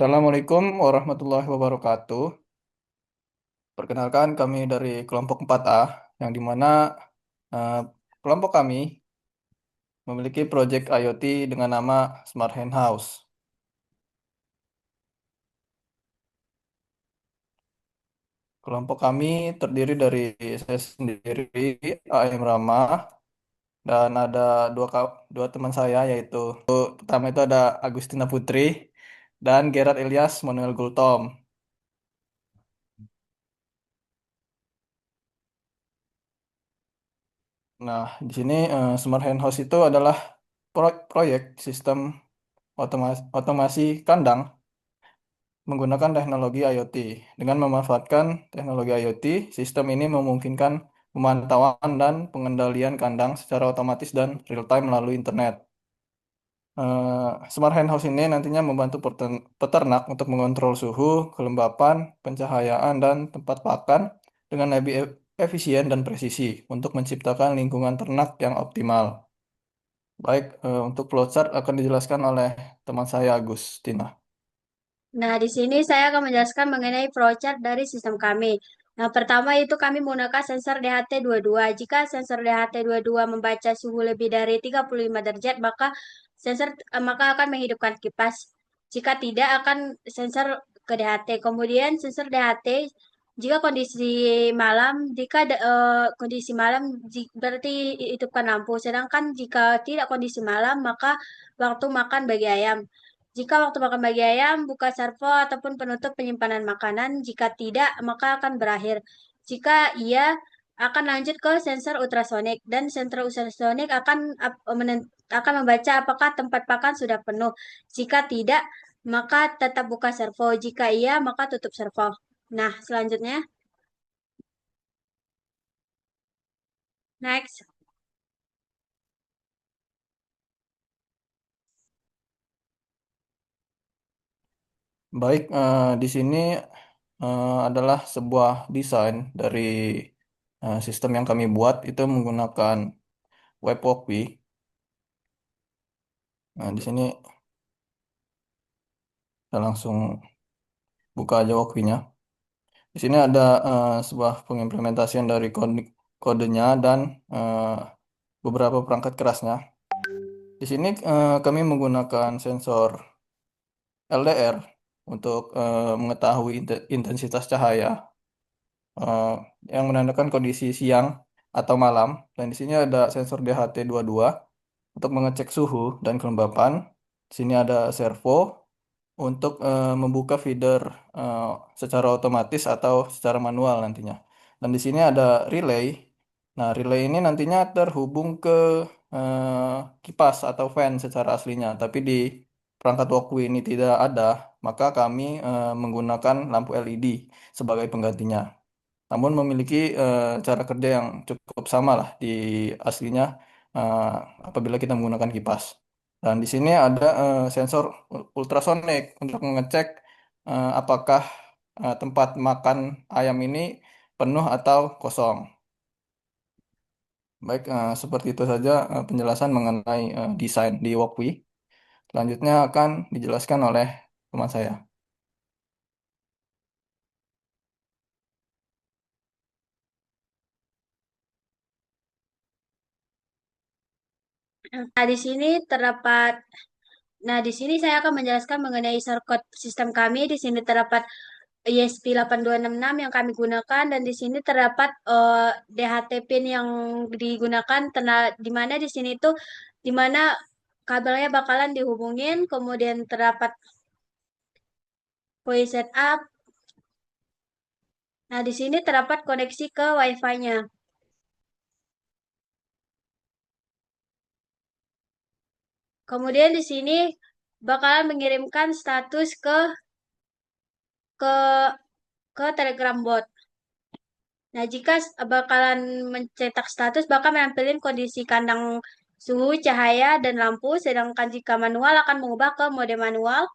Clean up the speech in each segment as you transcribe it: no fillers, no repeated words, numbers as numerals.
Assalamualaikum warahmatullahi wabarakatuh. Perkenalkan kami dari kelompok 4A, yang dimana eh, kelompok kami memiliki proyek IoT dengan nama Smart Hand House. Kelompok kami terdiri dari saya sendiri, AM Rama, dan ada dua teman saya, yaitu pertama itu ada Agustina Putri dan Gerard Ilyas Manuel Gultom. Nah, di sini Smart Hand House itu adalah proyek sistem otomasi kandang menggunakan teknologi IoT. Dengan memanfaatkan teknologi IoT, sistem ini memungkinkan pemantauan dan pengendalian kandang secara otomatis dan real-time melalui internet. Smart Hen House ini nantinya membantu peternak untuk mengontrol suhu, kelembapan, pencahayaan, dan tempat pakan dengan lebih efisien dan presisi untuk menciptakan lingkungan ternak yang optimal. Baik, untuk flowchart akan dijelaskan oleh teman saya Agustina. Nah, di sini saya akan menjelaskan mengenai flowchart dari sistem kami. Nah, pertama itu kami menggunakan sensor DHT22. Jika sensor DHT22 membaca suhu lebih dari 35 derajat, maka akan menghidupkan kipas. Jika tidak, akan sensor ke DHT. Kemudian sensor DHT jika kondisi malam berarti hidupkan lampu. Sedangkan jika tidak kondisi malam, maka waktu makan bagi ayam. Jika waktu makan bagi ayam, buka servo ataupun penutup penyimpanan makanan. Jika tidak, maka akan berakhir. Jika iya, akan lanjut ke sensor ultrasonik dan sensor ultrasonik akan membaca apakah tempat pakan sudah penuh. Jika tidak, maka tetap buka servo. Jika iya, maka tutup servo. Nah, selanjutnya, next. Baik, di sini adalah sebuah desain dari sistem yang kami buat itu menggunakan web walkway. Nah, di sini kita langsung buka aja walkway-nya. Di sini ada sebuah pengimplementasian dari kodenya dan eh, beberapa perangkat kerasnya. Di sini kami menggunakan sensor LDR untuk mengetahui intensitas cahaya eh, yang menandakan kondisi siang atau malam. Dan di sini ada sensor DHT22 untuk mengecek suhu dan kelembapan. Di sini ada servo untuk membuka feeder eh, secara otomatis atau secara manual nantinya. Dan di sini ada relay. Nah, relay ini nantinya terhubung ke kipas atau fan secara aslinya. Tapi di perangkat walkway ini tidak ada, maka kami menggunakan lampu LED sebagai penggantinya. Namun memiliki cara kerja yang cukup sama lah di aslinya eh, apabila kita menggunakan kipas. Dan di sini ada sensor ultrasonik untuk mengecek apakah tempat makan ayam ini penuh atau kosong. Baik, seperti itu saja penjelasan mengenai desain di Walkwi. Selanjutnya akan dijelaskan oleh teman saya. Nah, di sini terdapat Nah, di sini saya akan menjelaskan mengenai shortcut sistem kami. Di sini terdapat ESP8266 yang kami gunakan dan di sini terdapat DHT pin yang digunakan di mana di sini itu di mana kabelnya bakalan dihubungin, kemudian terdapat voice setup. Nah, di sini terdapat koneksi ke Wi-Fi-nya. Kemudian di sini bakalan mengirimkan status ke ke Telegram bot. Nah, jika bakalan mencetak status, bakal menampilkan kondisi kandang suhu, cahaya, dan lampu. Sedangkan jika manual akan mengubah ke mode manual.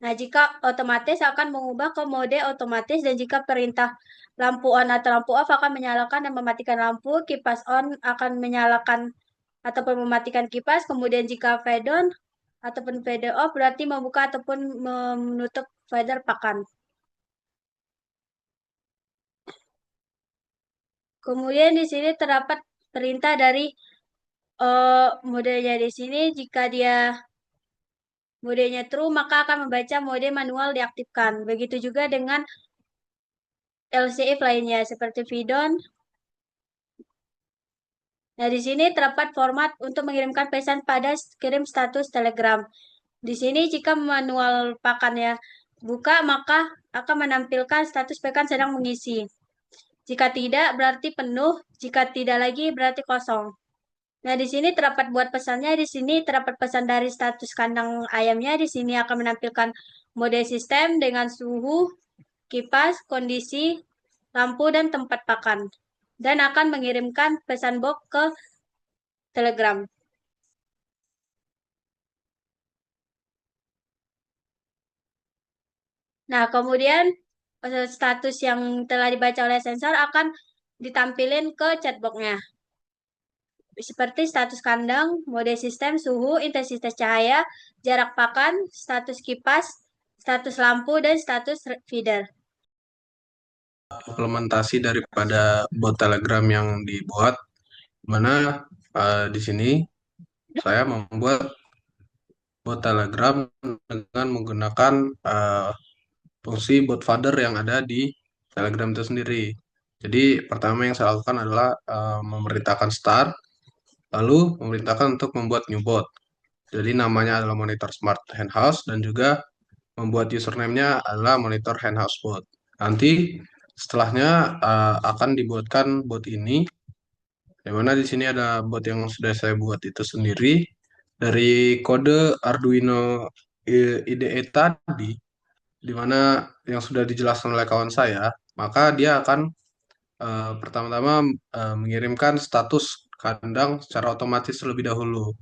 Nah, jika otomatis akan mengubah ke mode otomatis. Dan jika perintah lampu on atau lampu off akan menyalakan dan mematikan lampu. Kipas on akan menyalakan ataupun mematikan kipas. Kemudian jika fade on ataupun fader off berarti membuka ataupun menutup fader pakan. Kemudian di sini terdapat perintah dari modenya di sini. Jika dia modenya true, maka akan membaca mode manual diaktifkan. Begitu juga dengan LCF lainnya seperti VDON. Nah, di sini terdapat format untuk mengirimkan pesan pada kirim status Telegram. Di sini jika manual pakannya buka, maka akan menampilkan status pekan sedang mengisi. Jika tidak, berarti penuh. Jika tidak lagi, berarti kosong. Nah, di sini terdapat buat pesannya. Di sini terdapat pesan dari status kandang ayamnya. Di sini akan menampilkan mode sistem dengan suhu, kipas, kondisi, lampu, dan tempat pakan. Dan akan mengirimkan pesan box ke Telegram. Nah, kemudian status yang telah dibaca oleh sensor akan ditampilin ke chatbox-nya. Seperti status kandang, mode sistem, suhu, intensitas cahaya, jarak pakan, status kipas, status lampu, dan status feeder. Implementasi daripada bot Telegram yang dibuat, mana di sini saya membuat bot Telegram dengan menggunakan fungsi bot fodder yang ada di Telegram itu sendiri. Jadi pertama yang saya lakukan adalah memerintahkan start, lalu memerintahkan untuk membuat new bot. Jadi namanya adalah monitor smart henhouse dan juga membuat username-nya adalah monitor henhouse bot. Nanti setelahnya akan dibuatkan bot ini, di mana di sini ada bot yang sudah saya buat itu sendiri dari kode Arduino IDE tadi, di mana yang sudah dijelaskan oleh kawan saya, maka dia akan pertama-tama mengirimkan status kandang secara otomatis terlebih dahulu.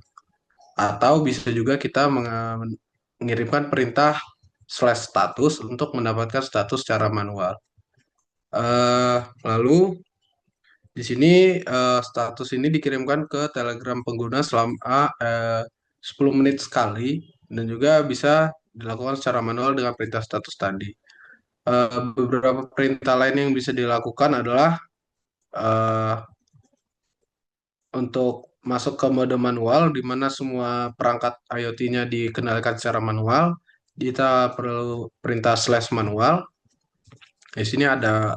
Atau bisa juga kita mengirimkan perintah slash status untuk mendapatkan status secara manual. Lalu di sini status ini dikirimkan ke Telegram pengguna selama 10 menit sekali dan juga bisa dilakukan secara manual dengan perintah status tadi. Beberapa perintah lain yang bisa dilakukan adalah eh, untuk masuk ke mode manual, di mana semua perangkat IoT-nya dikendalikan secara manual. Kita perlu perintah slash manual. Di sini ada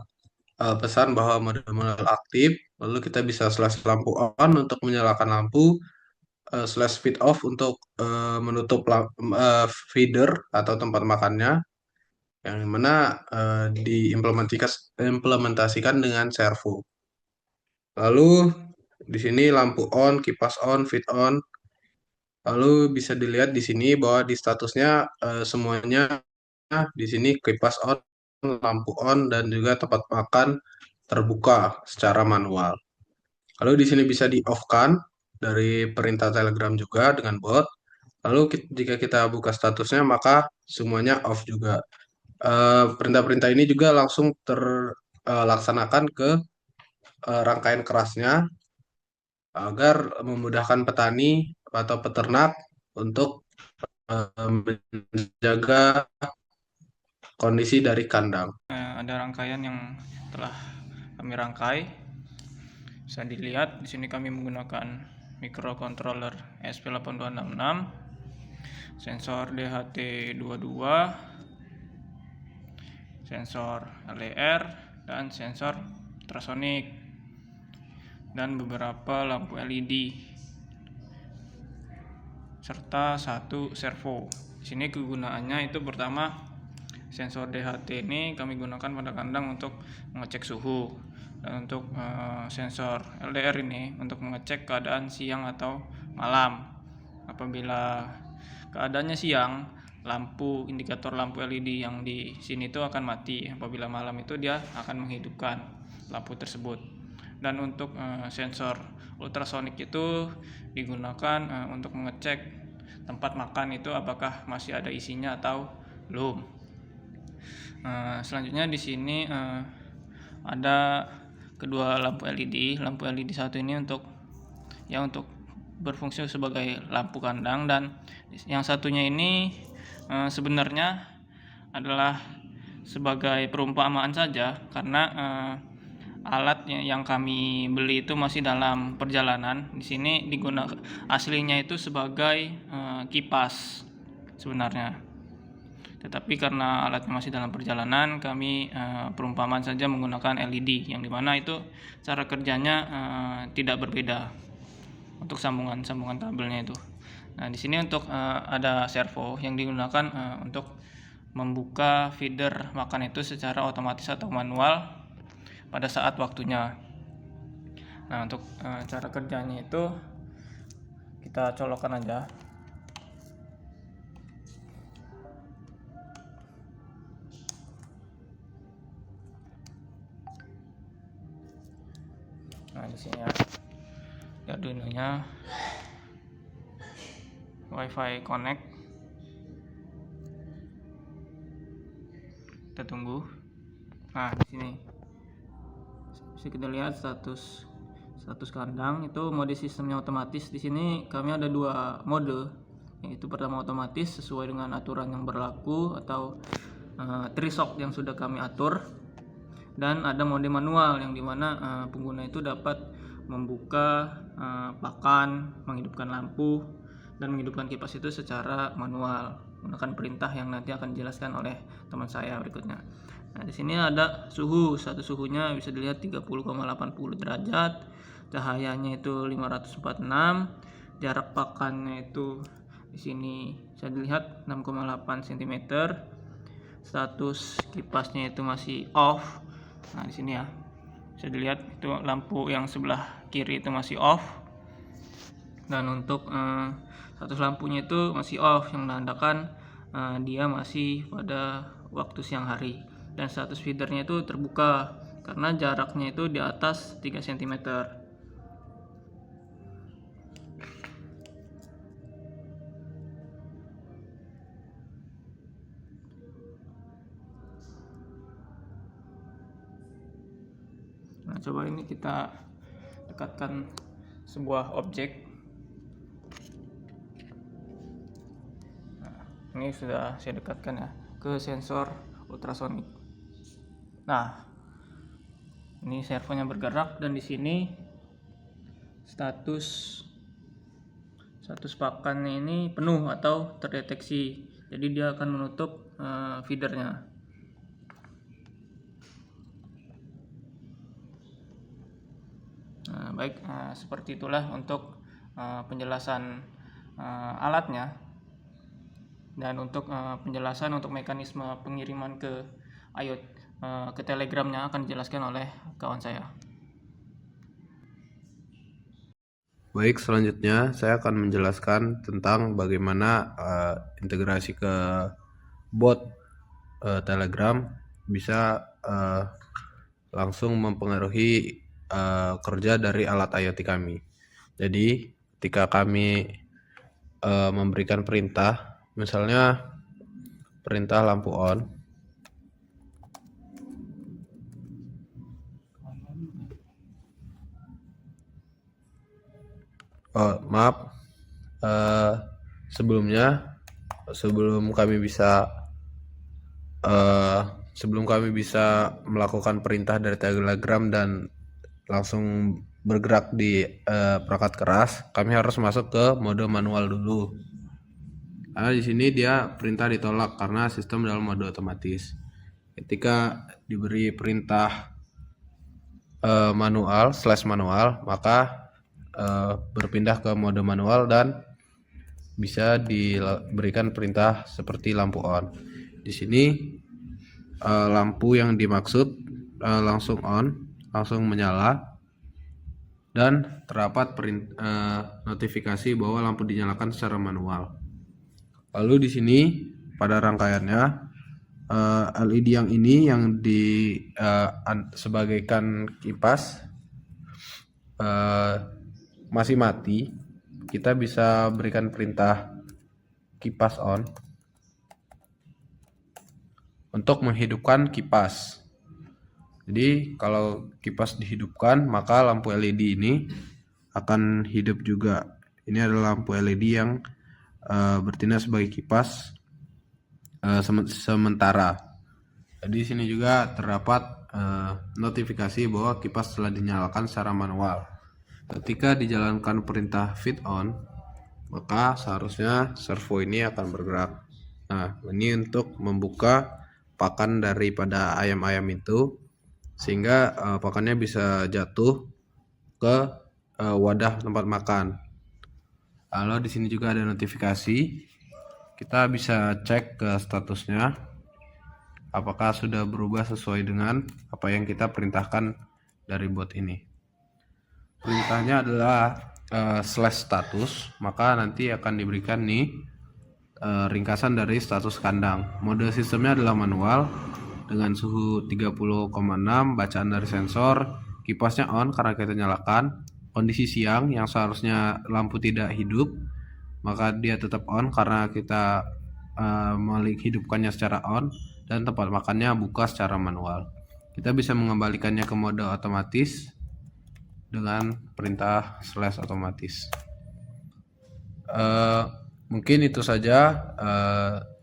pesan bahwa mode manual aktif, lalu kita bisa slash lampu on untuk menyalakan lampu, slash feed off untuk menutup feeder atau tempat makannya, yang mana diimplementasikan dengan servo. Lalu di sini lampu on, kipas on, feed on. Lalu bisa dilihat di sini bahwa di statusnya semuanya di sini kipas on, lampu on, dan juga tempat makan terbuka secara manual. Lalu di sini bisa di-off-kan dari perintah Telegram juga dengan bot. Lalu jika kita buka statusnya maka semuanya off juga. Perintah-perintah ini juga langsung terlaksanakan ke rangkaian kerasnya agar memudahkan petani atau peternak untuk menjaga kondisi dari kandang. Ada rangkaian yang telah kami rangkai. Bisa dilihat di sini kami menggunakan microcontroller SP8266, sensor DHT22, sensor LDR, dan sensor ultrasonic, dan beberapa lampu LED, serta satu servo. Di sini kegunaannya itu pertama, sensor DHT ini kami gunakan pada kandang untuk mengecek suhu, dan untuk sensor LDR ini untuk mengecek keadaan siang atau malam. Apabila keadaannya siang, indikator lampu LED yang di sini itu akan mati. Apabila malam itu dia akan menghidupkan lampu tersebut. Dan untuk sensor ultrasonik itu digunakan untuk mengecek tempat makan itu apakah masih ada isinya atau belum. Selanjutnya di sini ada kedua lampu LED. Lampu LED satu ini untuk berfungsi sebagai lampu kandang, dan yang satunya ini sebenarnya adalah sebagai perumpamaan saja, karena alat yang kami beli itu masih dalam perjalanan. Di sini digunakan aslinya itu sebagai kipas sebenarnya. Tetapi karena alatnya masih dalam perjalanan, kami perumpamaan saja menggunakan LED, yang dimana itu cara kerjanya tidak berbeda untuk sambungan kabelnya itu. Nah, di sini untuk ada servo yang digunakan untuk membuka feeder makan itu secara otomatis atau manual pada saat waktunya. Nah, untuk cara kerjanya itu kita colokkan aja. Nah, di sini ya, Arduino-nya WiFi connect. Kita tunggu. Nah, di sini bisa kita lihat status kandang itu mode sistemnya otomatis. Di sini kami ada dua mode, yaitu pertama otomatis sesuai dengan aturan yang berlaku atau threshold yang sudah kami atur, dan ada mode manual yang dimana pengguna itu dapat membuka pakan, menghidupkan lampu, dan menghidupkan kipas itu secara manual menggunakan perintah yang nanti akan dijelaskan oleh teman saya berikutnya. Nah, di sini ada status suhunya bisa dilihat 30,80 derajat, cahayanya itu 546, jarak pakannya itu di sini bisa dilihat 6,8 cm, status kipasnya itu masih off. Nah, di sini ya bisa dilihat itu lampu yang sebelah kiri itu masih off, dan untuk status lampunya itu masih off, yang menandakan dia masih pada waktu siang hari. Dan status feedernya itu terbuka karena jaraknya itu di atas 3 cm. Nah, coba ini kita dekatkan sebuah objek. Nah, ini sudah saya dekatkan ya ke sensor ultrasonik. Nah, ini servonya bergerak, dan di sini status pakannya ini penuh atau terdeteksi. Jadi dia akan menutup feedernya. Nah, baik, seperti itulah untuk penjelasan alatnya. Dan untuk penjelasan untuk mekanisme pengiriman ke IoT ke Telegramnya akan dijelaskan oleh kawan saya. Baik, selanjutnya saya akan menjelaskan tentang bagaimana integrasi ke bot Telegram bisa langsung mempengaruhi kerja dari alat IoT kami. Jadi, ketika kami memberikan perintah, misalnya perintah lampu on, sebelum kami bisa melakukan perintah dari Telegram dan langsung bergerak di perangkat keras, kami harus masuk ke mode manual dulu. Karena di sini dia perintah ditolak karena sistem dalam mode otomatis. Ketika diberi perintah manual, maka berpindah ke mode manual dan bisa diberikan perintah seperti lampu on. Di sini lampu yang dimaksud langsung on, langsung menyala, dan terdapat notifikasi bahwa lampu dinyalakan secara manual. Lalu di sini pada rangkaiannya LED yang ini yang sebagaikan kipas masih mati, kita bisa berikan perintah kipas on untuk menghidupkan kipas. Jadi kalau kipas dihidupkan, maka lampu LED ini akan hidup juga. Ini adalah lampu LED yang bertindak sebagai kipas sementara. Di sini juga terdapat notifikasi bahwa kipas telah dinyalakan secara manual. Ketika dijalankan perintah feed on, maka seharusnya servo ini akan bergerak. Nah, ini untuk membuka pakan daripada ayam-ayam itu, sehingga pakannya bisa jatuh ke wadah tempat makan. Lalu di sini juga ada notifikasi. Kita bisa cek ke statusnya, apakah sudah berubah sesuai dengan apa yang kita perintahkan dari bot ini. Perintahnya adalah slash status, maka nanti akan diberikan nih ringkasan dari status kandang. Mode sistemnya adalah manual dengan suhu 30,6, bacaan dari sensor, kipasnya on karena kita nyalakan, kondisi siang yang seharusnya lampu tidak hidup, maka dia tetap on karena kita menghidupkannya secara on, dan tempat makannya buka secara manual. Kita bisa mengembalikannya ke mode otomatis dengan perintah slash otomatis. Mungkin itu saja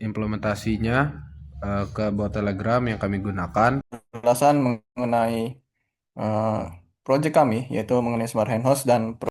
implementasinya ke bot Telegram yang kami gunakan. Penjelasan mengenai project kami, yaitu mengenai Smart Hand Host dan